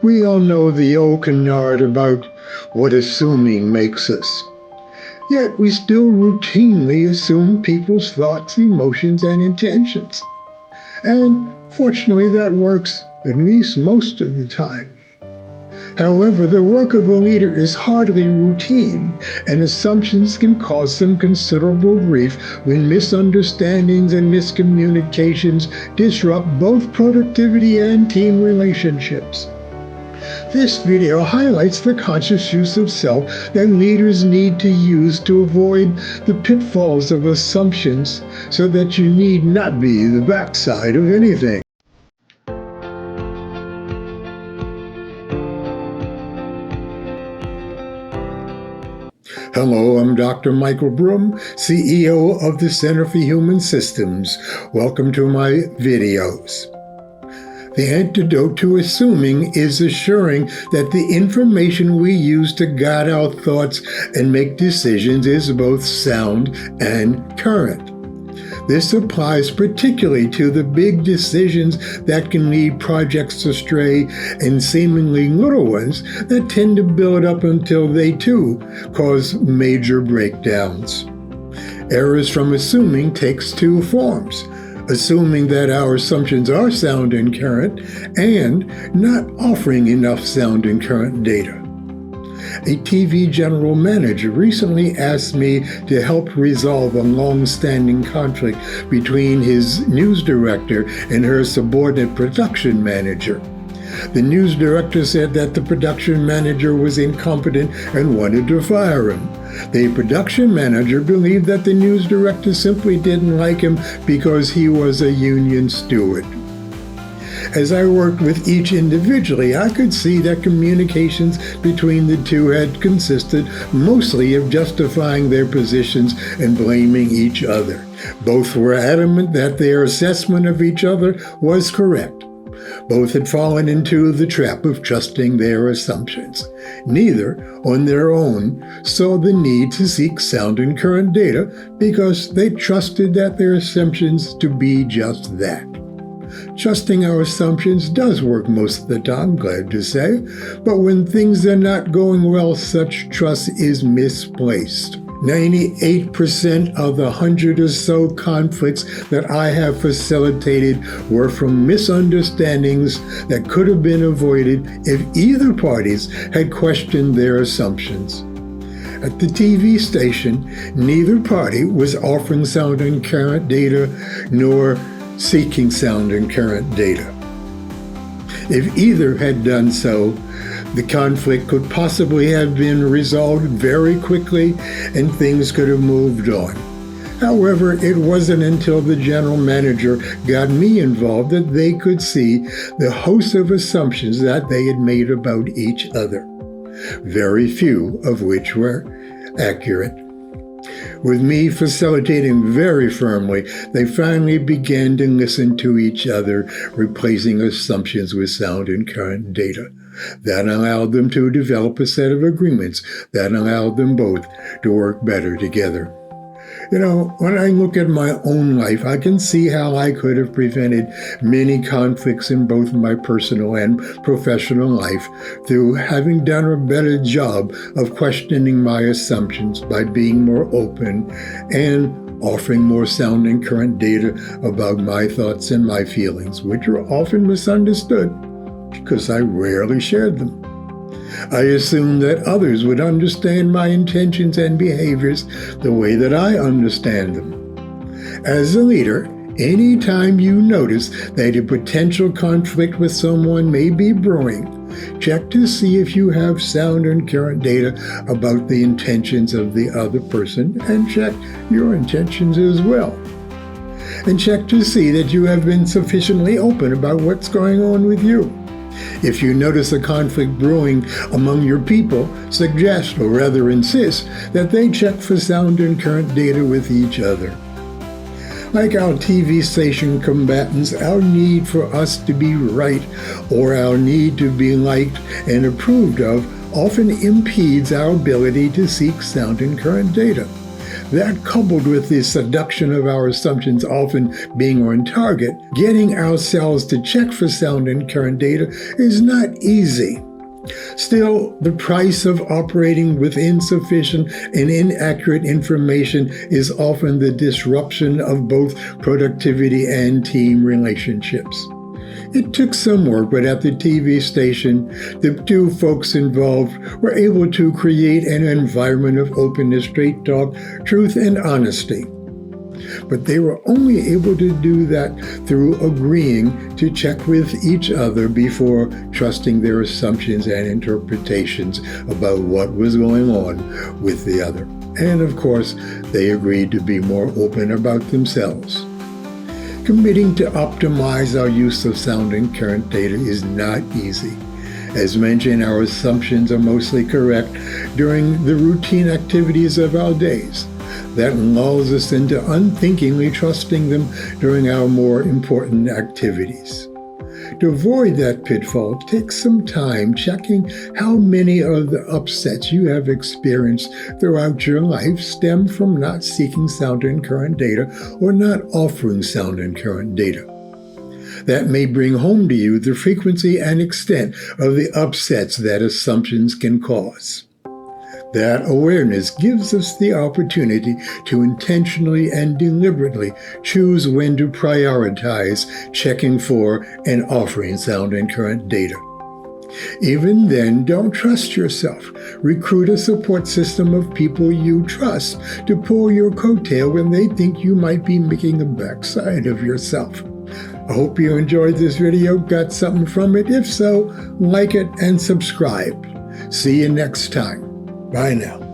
We all know the old canard about what assuming makes us. Yet we still routinely assume people's thoughts, emotions, and intentions. And fortunately, that works at least most of the time. However, the work of a leader is hardly routine, and assumptions can cause some considerable grief when misunderstandings and miscommunications disrupt both productivity and team relationships. This video highlights the conscious use of self that leaders need to use to avoid the pitfalls of assumptions so that you need not be the backside of anything. Hello, I'm Dr. Michael Broom, CEO of the Center for Human Systems. Welcome to my videos. The antidote to assuming is assuring that the information we use to guide our thoughts and make decisions is both sound and current. This applies particularly to the big decisions that can lead projects astray and seemingly little ones that tend to build up until they too cause major breakdowns. Errors from assuming takes two forms: assuming that our assumptions are sound and current, and not offering enough sound and current data. A TV general manager recently asked me to help resolve a long-standing conflict between his news director and her subordinate production manager. The news director said that the production manager was incompetent and wanted to fire him. The production manager believed that the news director simply didn't like him because he was a union steward. As I worked with each individually, I could see that communications between the two had consisted mostly of justifying their positions and blaming each other. Both were adamant that their assessment of each other was correct. Both had fallen into the trap of trusting their assumptions. Neither, on their own, saw the need to seek sound and current data because they trusted that their assumptions to be just that. Trusting our assumptions does work most of the time, glad to say, but when things are not going well, such trust is misplaced. 98% of the 100 or so conflicts that I have facilitated were from misunderstandings that could have been avoided if either parties had questioned their assumptions. At the TV station, neither party was offering sound and current data nor seeking sound and current data. If either had done so, the conflict could possibly have been resolved very quickly and things could have moved on. However, it wasn't until the general manager got me involved that they could see the host of assumptions that they had made about each other, very few of which were accurate. With me facilitating very firmly, they finally began to listen to each other, replacing assumptions with sound and current data. That allowed them to develop a set of agreements that allowed them both to work better together. When I look at my own life, I can see how I could have prevented many conflicts in both my personal and professional life through having done a better job of questioning my assumptions by being more open and offering more sound and current data about my thoughts and my feelings, which are often misunderstood because I rarely shared them. I assumed that others would understand my intentions and behaviors the way that I understand them. As a leader, anytime you notice that a potential conflict with someone may be brewing, check to see if you have sound and current data about the intentions of the other person, and check your intentions as well. And check to see that you have been sufficiently open about what's going on with you. If you notice a conflict brewing among your people, suggest, or rather insist, that they check for sound and current data with each other. Like our TV station combatants, our need for us to be right or our need to be liked and approved of often impedes our ability to seek sound and current data. That, coupled with the seduction of our assumptions often being on target, getting ourselves to check for sound and current data is not easy. Still, the price of operating with insufficient and inaccurate information is often the disruption of both productivity and team relationships. It took some work, but at the TV station, the two folks involved were able to create an environment of openness, straight talk, truth, and honesty. But they were only able to do that through agreeing to check with each other before trusting their assumptions and interpretations about what was going on with the other. And of course, they agreed to be more open about themselves. Committing to optimize our use of sound and current data is not easy. As mentioned, our assumptions are mostly correct during the routine activities of our days. That lulls us into unthinkingly trusting them during our more important activities. To avoid that pitfall, take some time checking how many of the upsets you have experienced throughout your life stem from not seeking sound and current data or not offering sound and current data. That may bring home to you the frequency and extent of the upsets that assumptions can cause. That awareness gives us the opportunity to intentionally and deliberately choose when to prioritize checking for and offering sound and current data. Even then, don't trust yourself. Recruit a support system of people you trust to pull your coattail when they think you might be making a backside of yourself. I hope you enjoyed this video, got something from it. If so, like it and subscribe. See you next time. Bye now.